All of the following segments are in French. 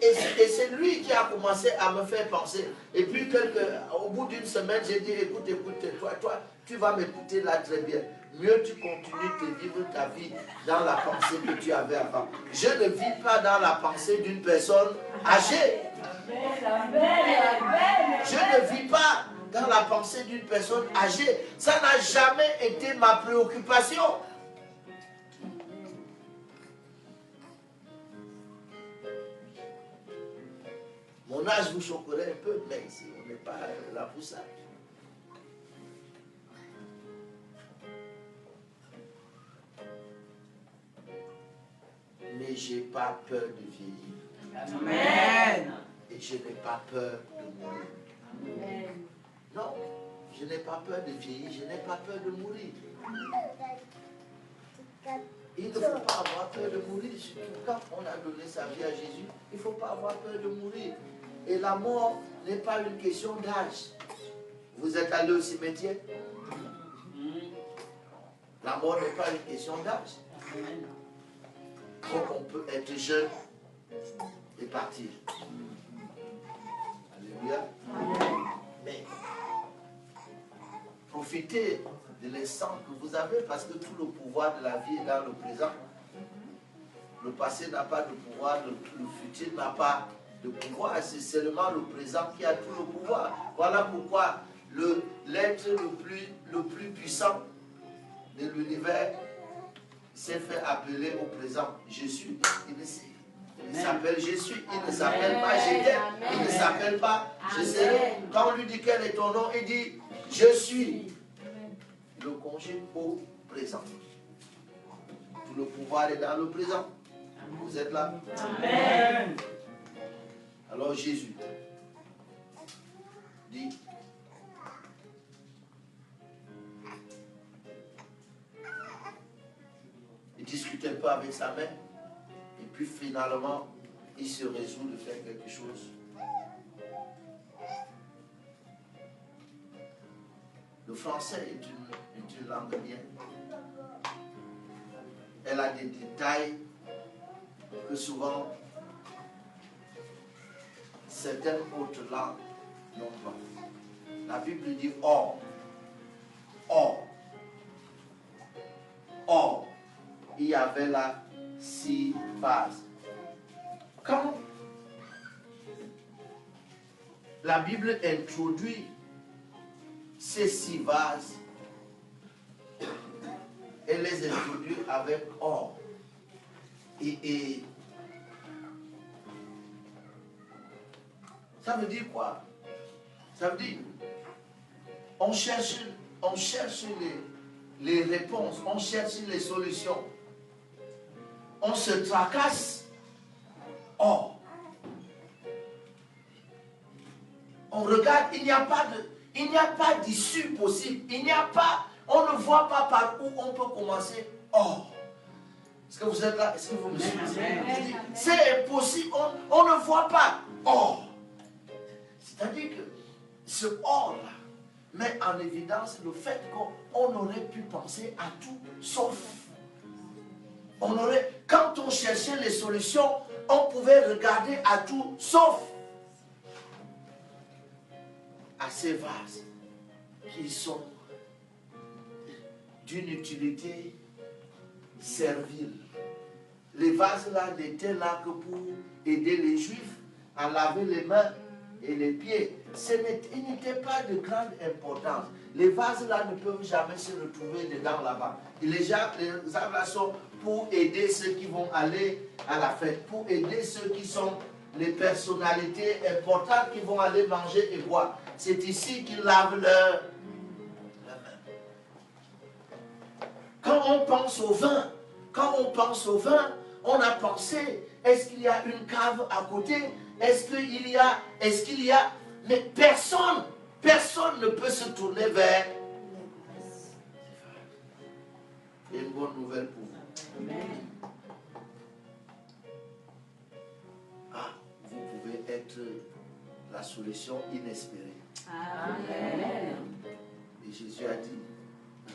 Et c'est lui qui a commencé à me faire penser. Et puis, au bout d'une semaine, j'ai dit, écoute, toi, tu vas m'écouter là très bien. Mieux tu continues de vivre ta vie dans la pensée que tu avais avant. Je ne vis pas dans la pensée d'une personne âgée. Je ne vis pas dans la pensée d'une personne âgée. Ça n'a jamais été ma préoccupation. Mon âge vous choquerait un peu, mais ici, on n'est pas là pour ça. Mais je n'ai pas peur de vieillir. Amen. Et je n'ai pas peur de mourir. Amen. Non, je n'ai pas peur de vieillir, je n'ai pas peur de mourir. Il ne faut pas avoir peur de mourir. Quand on a donné sa vie à Jésus, il ne faut pas avoir peur de mourir. Et la mort n'est pas une question d'âge. Vous êtes allé au cimetière? La mort n'est pas une question d'âge. Donc on peut être jeune et partir. Alléluia. Mais profitez de l'instant que vous avez, parce que tout le pouvoir de la vie est dans le présent. Le passé n'a pas de pouvoir, le futur n'a pas de pouvoir. C'est seulement le présent qui a tout le pouvoir. Voilà pourquoi l'être le plus puissant de l'univers s'est fait appeler au présent. Je suis. Il s'appelle Jésus. Il ne s'appelle pas J'étais. Il ne s'appelle pas Je serai. Quand on lui dit quel est ton nom, il dit Je suis. Le conjugue au présent. Tout le pouvoir est dans le présent. Vous êtes là? Amen. Alors Jésus dit, il discute un peu avec sa mère, et puis finalement, il se résout de faire quelque chose. Le français est une langue bien. Elle a des détails que souvent certaines autres langues n'ont pas. La Bible dit or. Or. Or. Il y avait là 6 vases. Quand la Bible introduit ces 6 vases, elle les introduit avec or. Et ça veut dire quoi? Ça veut dire on cherche les réponses, on cherche les solutions. On se tracasse. Or, on regarde, il n'y a pas d'issue possible. On ne voit pas par où on peut commencer. Or, est-ce que vous êtes là? Est-ce que vous me suivez? C'est impossible. On ne voit pas. Or, c'est-à-dire que ce or-là met en évidence le fait qu'on aurait pu penser à tout sauf. Quand on cherchait les solutions, on pouvait regarder à tout sauf à ces vases qui sont d'une utilité servile. Les vases-là n'étaient là que pour aider les Juifs à laver les mains et les pieds. Il n'était pas de grande importance. Les vases-là ne peuvent jamais se retrouver dedans là-bas. Les vases-là sont pour aider ceux qui vont aller à la fête, pour aider ceux qui sont les personnalités importantes qui vont aller manger et boire. C'est ici qu'ils lavent leurs mains. Quand on pense au vin, on a pensé, est-ce qu'il y a une cave à côté? Est-ce qu'il y a, mais personne ne peut se tourner vers. C'est une bonne nouvelle pour vous. Amen. Ah, vous pouvez être la solution inespérée. Amen. Et Jésus a dit,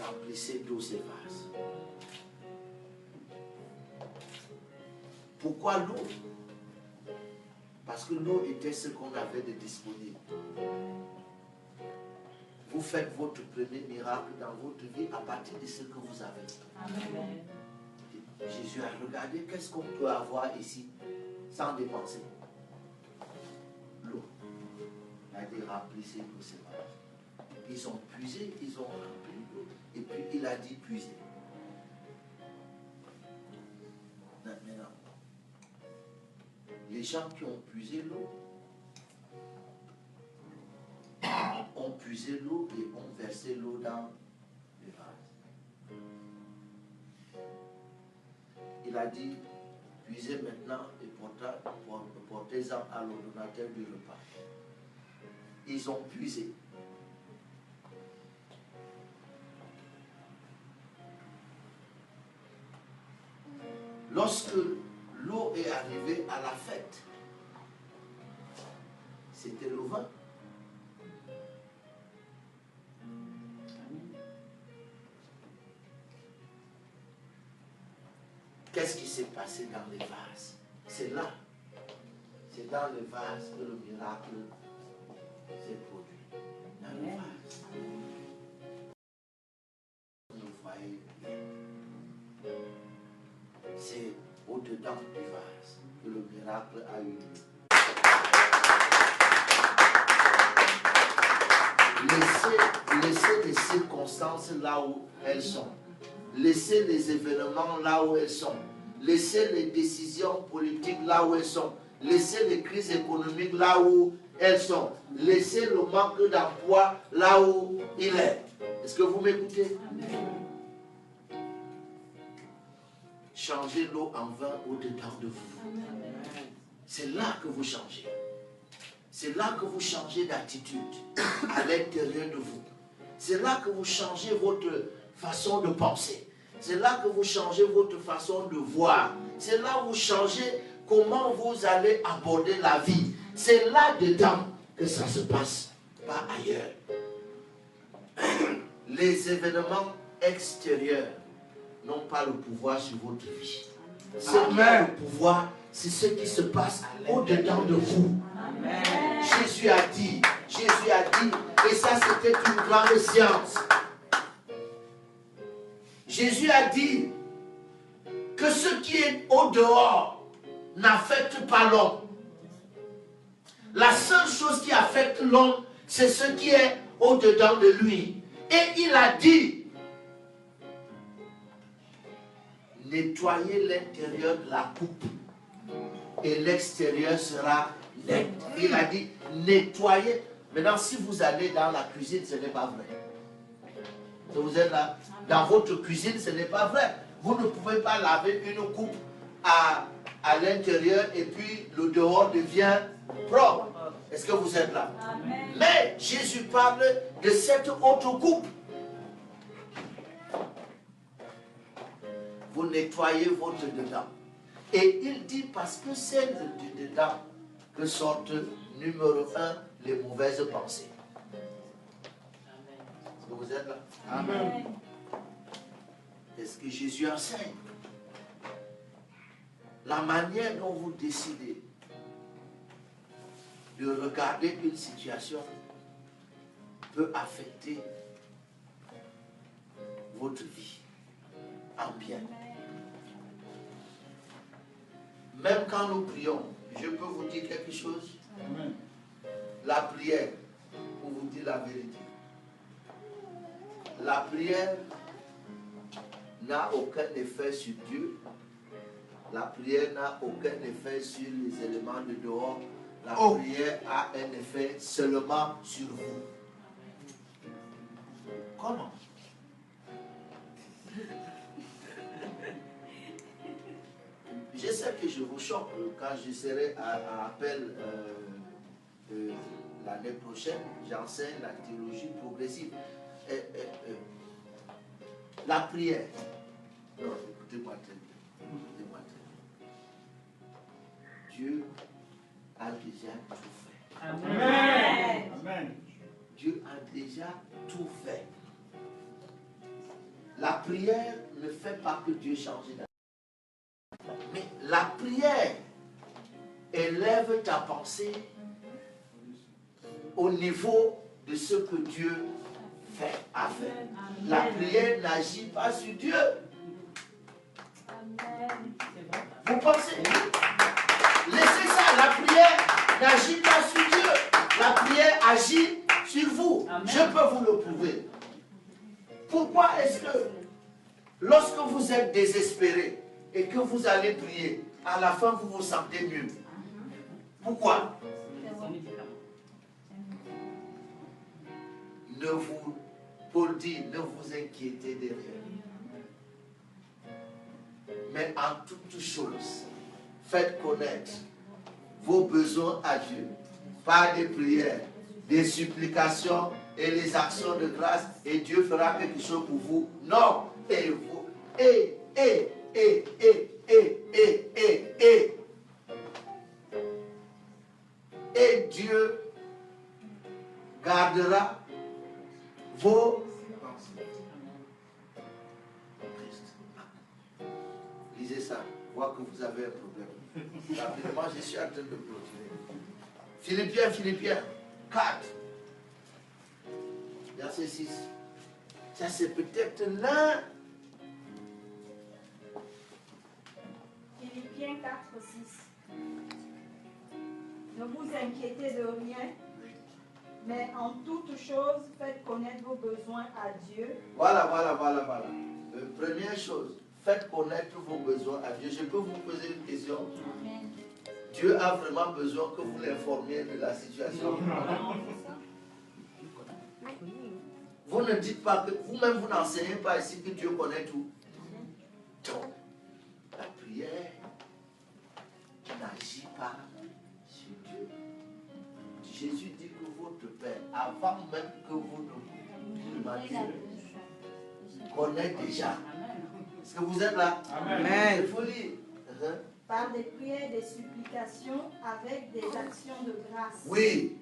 remplissez d'eau ces vases. Pourquoi l'eau? Parce que l'eau était ce qu'on avait de disponible. Vous faites votre premier miracle dans votre vie à partir de ce que vous avez. Amen. Jésus a regardé qu'est-ce qu'on peut avoir ici sans dépenser. L'eau. Il a dit remplissez l'eau, c'est pas. Ils ont puisé, ils ont rempli l'eau. Et puis il a dit puisez. Maintenant, les gens qui ont puisé l'eau ont puisé l'eau et ont versé l'eau dans le vase. Il a dit, puisez maintenant et portez-en à l'ordonnateur du repas. Ils ont puisé. Lorsque l'eau est arrivée à la fête, c'était le vin. Qu'est-ce qui s'est passé dans les vases? C'est là. C'est dans les vases que le miracle s'est produit. Dans les vases. Vous voyez, c'est au-dedans du vase que le miracle a eu lieu. Laissez les circonstances là où elles sont. Laissez les événements là où elles sont. Laissez les décisions politiques là où elles sont. Laissez les crises économiques là où elles sont. Laissez le manque d'emploi là où il est. Est-ce que vous m'écoutez? Changez l'eau en vin au-dedans de vous. C'est là que vous changez. C'est là que vous changez d'attitude à l'intérieur de vous. C'est là que vous changez votre façon de penser. C'est là que vous changez votre façon de voir. C'est là où vous changez comment vous allez aborder la vie. C'est là-dedans que ça se passe, pas ailleurs. Les événements extérieurs n'ont pas le pouvoir sur votre vie. Ce qui a le pouvoir, c'est ce qui se passe au-dedans de vous. Amen. Jésus a dit, et ça c'était une grande science. Jésus a dit que ce qui est au dehors n'affecte pas l'homme. La seule chose qui affecte l'homme, c'est ce qui est au-dedans de lui. Et il a dit, nettoyez l'intérieur de la coupe et l'extérieur sera net. Il a dit, nettoyez. Maintenant, si vous allez dans la cuisine, ce n'est pas vrai. Vous êtes là, dans votre cuisine, ce n'est pas vrai. Vous ne pouvez pas laver une coupe à l'intérieur et puis le dehors devient propre. Est-ce que vous êtes là? Amen. Mais Jésus parle de cette autre coupe. Vous nettoyez votre dedans. Et il dit parce que c'est du dedans que sortent, numéro 1, les mauvaises pensées. Est-ce que vous êtes là? Amen. Est-ce que Jésus enseigne? La manière dont vous décidez de regarder une situation peut affecter votre vie en bien. Même quand nous prions, je peux vous dire quelque chose. Amen. La prière, pour vous dire la vérité, la prière n'a aucun effet sur Dieu. La prière n'a aucun effet sur les éléments de dehors. La prière a un effet seulement sur vous. Comment? Je sais que je vous choque quand je serai à appel l'année prochaine. J'enseigne la théologie progressive. La prière. Non, écoutez-moi très bien. Écoutez-moi très bien. Dieu a déjà tout fait. Amen. Amen. Dieu a déjà tout fait. La prière ne fait pas que Dieu change d'avis. Mais la prière élève ta pensée au niveau de ce que Dieu a fait. La prière n'agit pas sur Dieu. Vous pensez? Laissez ça, la prière n'agit pas sur Dieu. La prière agit sur vous. Amen. Je peux vous le prouver. Pourquoi est-ce que lorsque vous êtes désespéré et que vous allez prier, à la fin vous vous sentez mieux? Pourquoi? Ne vous, Paul dit, ne vous inquiétez de rien. Mais en toutes choses, faites connaître vos besoins à Dieu par des prières, des supplications et les actions de grâce, et Dieu fera quelque chose pour vous. Non, et vous, et Dieu gardera vos pensées. Lisez ça, voir que vous avez un problème. Rapidement, je suis en train de clôturer. Philippiens 4, verset 6. Ça, c'est peut-être l'un. Philippiens 4, 6. Ne vous inquiétez de rien, mais en toutes choses, faites connaître vos besoins à Dieu. Voilà. Première chose, faites connaître vos besoins à Dieu. Je peux vous poser une question? Amen. Dieu a vraiment besoin que vous l'informiez de la situation. Vous ne dites pas que vous-même vous n'enseignez pas ici que Dieu connaît tout. Donc, la prière n'agit pas sur Dieu. Jésus dit que votre Père, avant même que vous ne demandiez, connaît déjà. Est-ce que vous êtes là? Amen. Il faut lire. Par des prières, des supplications, avec des actions de grâce. Oui.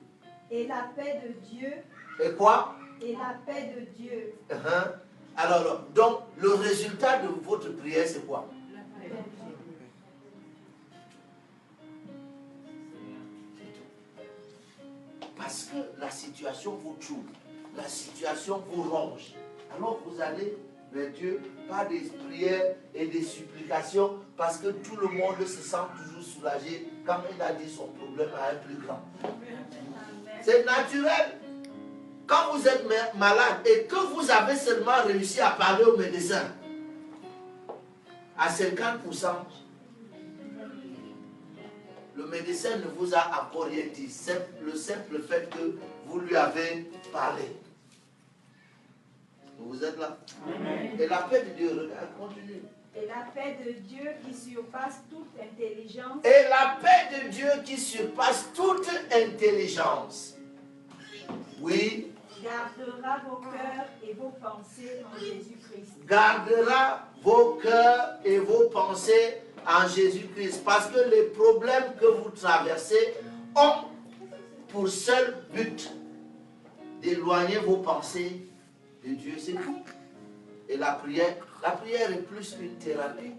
Et la paix de Dieu. Et quoi? Et la paix de Dieu. Alors, donc, le résultat de votre prière, c'est quoi? Parce que la situation vous trouble, la situation vous ronge. Alors vous allez vers Dieu par des prières et des supplications, parce que tout le monde se sent toujours soulagé quand il a dit son problème à un plus grand. C'est naturel. Quand vous êtes malade et que vous avez seulement réussi à parler au médecin, à 50%, le médecin ne vous a encore rien dit. Le simple fait que vous lui avez parlé. Vous êtes là? Amen. Et la paix de Dieu, regarde, continue. Et la paix de Dieu qui surpasse toute intelligence. Et la paix de Dieu qui surpasse toute intelligence. Oui. Gardera vos cœurs et vos pensées en Jésus-Christ. Gardera vos cœurs et vos pensées en Jésus-Christ. Parce que les problèmes que vous traversez ont pour seul but d'éloigner vos pensées de Dieu. C'est tout. Et la prière est plus qu'une thérapie.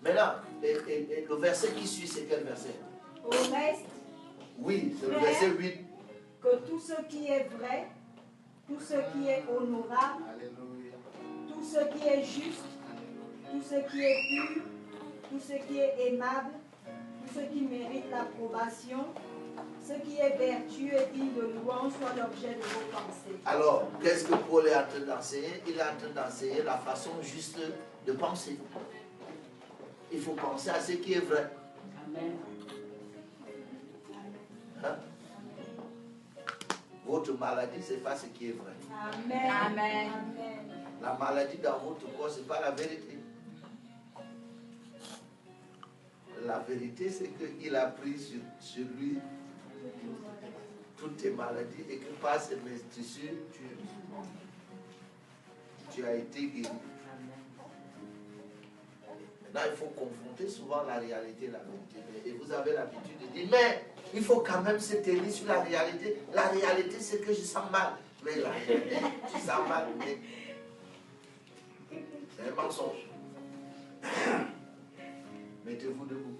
Maintenant, et le verset qui suit, c'est quel verset? Au reste, Oui, c'est le verset 8. que tout ce qui est vrai, tout ce qui est honorable, Alléluia. tout ce qui est juste, tout ce qui est pur, tout ce qui est aimable, tout ce qui mérite l'approbation, ce qui est vertueux et digne de louange soit l'objet de vos pensées. Alors, qu'est-ce que Paul est en train d'enseigner? Il est en train d'enseigner la façon juste de penser. Il faut penser à ce qui est vrai. Amen. Hein? Votre maladie, ce n'est pas ce qui est vrai. Amen. Amen. Amen. La maladie dans votre corps, ce n'est pas la vérité. La vérité, c'est qu'il a pris sur lui toutes tes maladies et que par ces meurtrissures, tu as été guéri. Maintenant, il faut confronter souvent la réalité et la vérité. Et vous avez l'habitude de dire, mais il faut quand même se tenir sur la réalité. La réalité, c'est que je sens mal. Mais la réalité, tu sens mal, mais c'est un mensonge. Mettez-vous debout.